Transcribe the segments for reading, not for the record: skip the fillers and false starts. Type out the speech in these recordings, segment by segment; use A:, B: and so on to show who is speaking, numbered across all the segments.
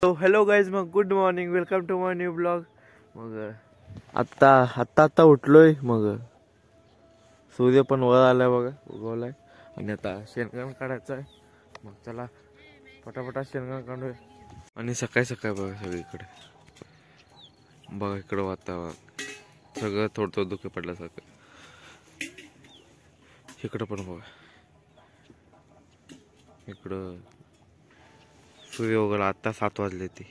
A: तो hello guys, मग good morning, welcome to my new blog. मग आत्ता उठलोय. मग सूर्य पण वर आलाय बघा, उगवलाय. आणि आता शेणगण काढायचं आहे. मग चला पटापटा शेणगण काढूया. आणि सकाळी सकाळी बघा सगळीकडे बघा, इकडं वातावरण सगळं थोडं थोडं धुके पडल्यासारखं. इकडं पण बघा, इकडं सूर्य वगैरे आत्ता 7 वाजले ते.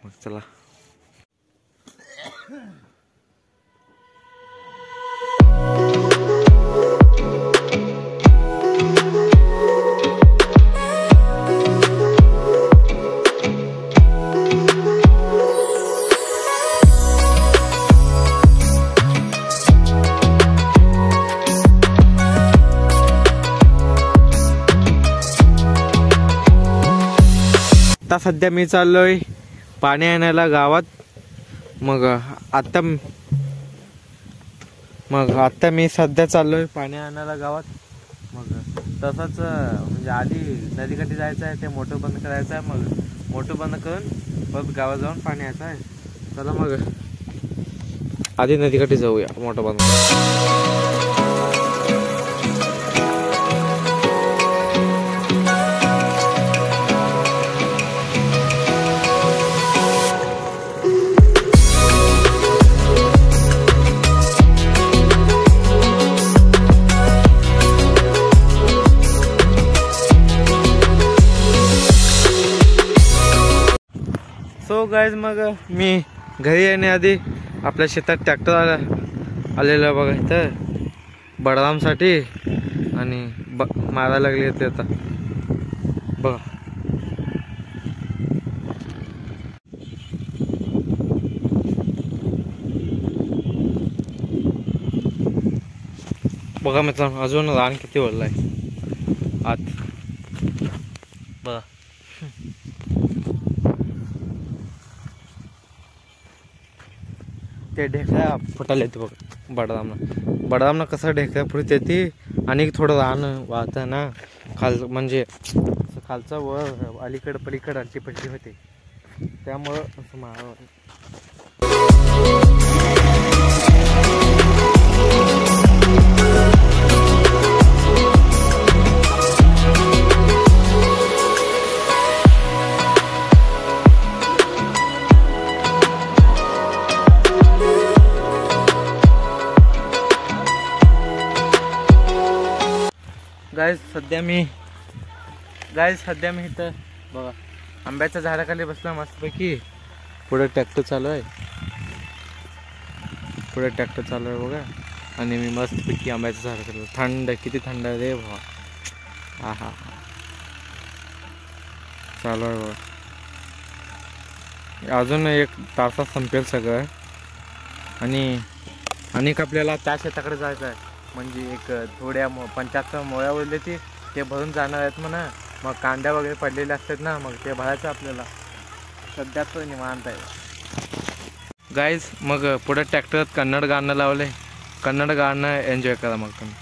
A: मग चला आता सध्या मी चाललोय पाणी आणायला गावात. मग आता मी सध्या चाललोय पाणी आणायला गावात. मग तसंच म्हणजे आधी नदीकाठी जायचं आहे, ते मोटर बंद करायचं आहे. मग मोटर बंद करून परत गावात जाऊन पाणी यायचं आहे. चला मग आधी नदीकाठी जाऊया मोटर बंद करून. सो गाईज, मग मी घरी येण्याआधी आपल्या शेतात ट्रॅक्टर आलेला बघा इथं बडरामसाठी. आणि मारायला लागले ते आता बघा. बघा मित्रांनो, अजून रान किती वळलं आहे आत बघा. ते ढेकळ्या फुटायला येते बघ बडरामना कसं ढेकळ्या फुटत येते. आणि थोडं रान वाहतं ना म्हणजे खालचा वर अलीकडं पलीकडं अल्टीपट्टी होते, त्यामुळं असं मारावं. गाईज सध्या मी इथं बघा आंब्याच्या झाडाखाली बसला मस्तपैकी. पुढे ट्रॅक्टर चालू आहे बघा. आणि मी मस्तपैकी आंब्याच्या झाडाखाली थंड, किती थंड रे भावा. हा हा चालू आहे बघा. अजून 1 तासात संपेल सगळं. आणि आपल्याला त्या शेताकडे जायचं आहे. म्हणजे एक थोड्या 75 मोळ्या उरले ते भरून जाणार आहेत म्हणा. मग कांद्या वगैरे पडलेले असतात ना, मग ते भरायचं आपल्याला. सध्या तो निवांत आहे गाईज. मग पुढे ट्रॅक्टरात कन्नड गाणं लावले, कन्नड गाणं एन्जॉय करा मग तुम्ही.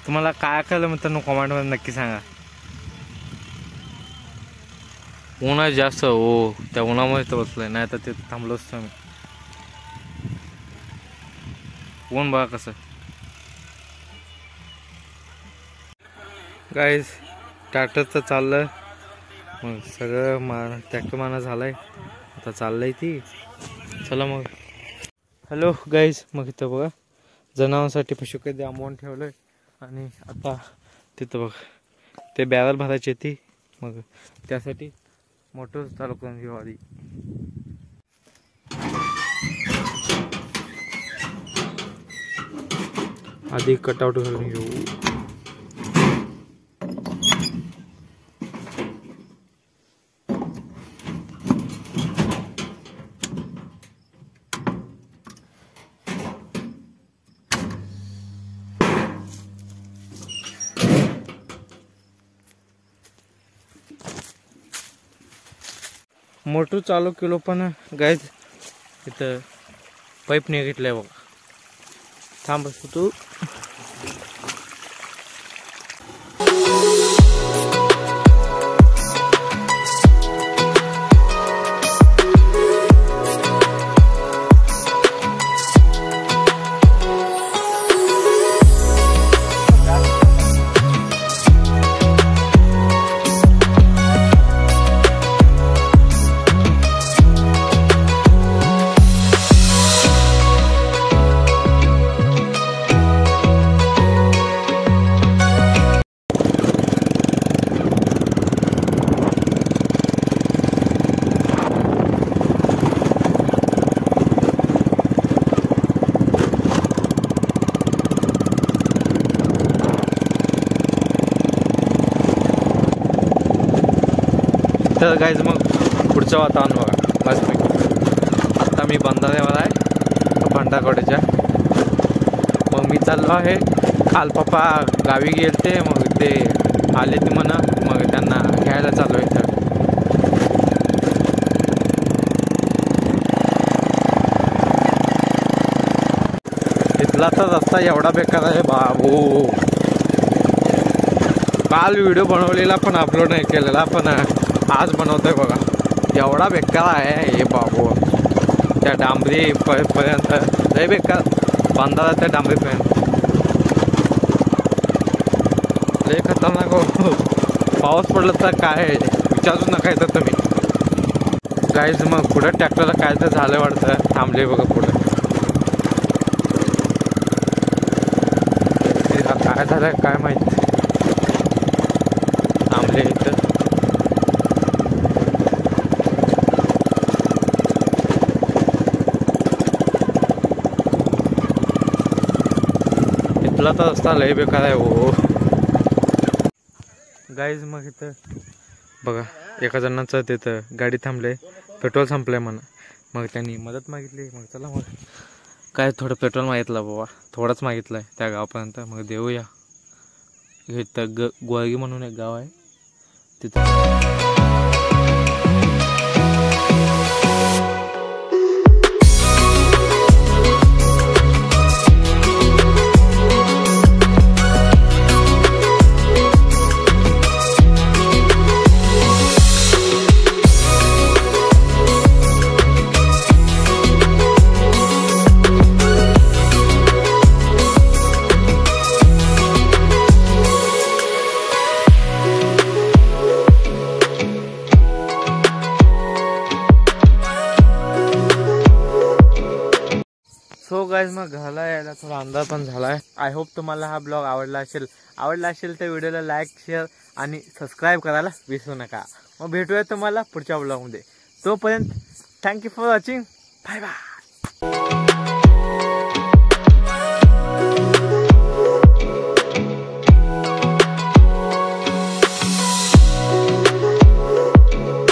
A: तुम्हाला काय कळलं मित्रांनो, कमेंटमध्ये नक्की सांगा. ऊन आहे जास्त हो, त्या उन्हामुळे तर बसलोय, नाही तर ते थांबलो असतो मी. ऊन बघा कसं. गाईज ट्रॅक्टरचं चाललं मग सगळं ट्रॅक्टर माना झालाय आता चाललंय ती. चला मग. हॅलो गाईज, मग इथं बघा जनावरांसाठी पशुखाद्य आंबवून ठेवलंय आणि आता तिथं बघ ते बॅरल भरायची ती, मग त्यासाठी मोटर चालू करून घेऊ आधी. कटआउट करून घेऊ. मोटर चालू केलो पण गाईज इथं पाईप निघितलंय बघा. थांब तू. तर गाईज मग पुढचं वातावरण बघा मस्तपैकी. आत्ता मी बंधाऱ्यावर आहे भंडारगडच्या. मग मी चाललो आहे. काल पप्पा गावी गेलते मग ते आले ते म्हणा, मग त्यांना घ्यायला चालू आहे. तर इथला तर रस्ता एवढा बेकार आहे बाबू. काल व्हिडिओ बनवलेला पण अपलोड नाही केलेला, पण आज बनवतोय बघा. एवढा बेकार आहे हे बाबू. त्या डांबरी पर्यंत लय बेकार बांधायला, त्या डांबरीपर्यंत लय खतरनाक हो. पाऊस पडला तर काय विचारू नका येतं तुम्ही. गाईज मग पुढं ट्रॅक्टरला काय तर झालं वाटतं, थांबले बघा पुढं. काय झालं काय माहिती, थांबले इथं. इथला तर रस्ता लय बेकार आहे हो गाईज. मग इथं बघा एका जणांचं तिथं गाडी थांबले, पेट्रोल संपलंय म्हणा. मग त्यांनी मदत मागितली. मग चला मग काय थोडं पेट्रोल मागितलं बाबा, थोडंच मागितलं आहे त्या गावापर्यंत. मग देऊया. इथं गोरगी म्हणून एक गाव आहे तिथं. सो गाईज मग घरला यायला थोडा अंदाज पण झाला आहे. आय होप तुम्हाला हा ब्लॉग आवडला असेल तर व्हिडिओला लाईक, शेअर आणि सबस्क्राईब करायला विसरू नका. मग भेटूया तुम्हाला पुढच्या ब्लॉगमध्ये. तोपर्यंत thank you for watching. Bye bye.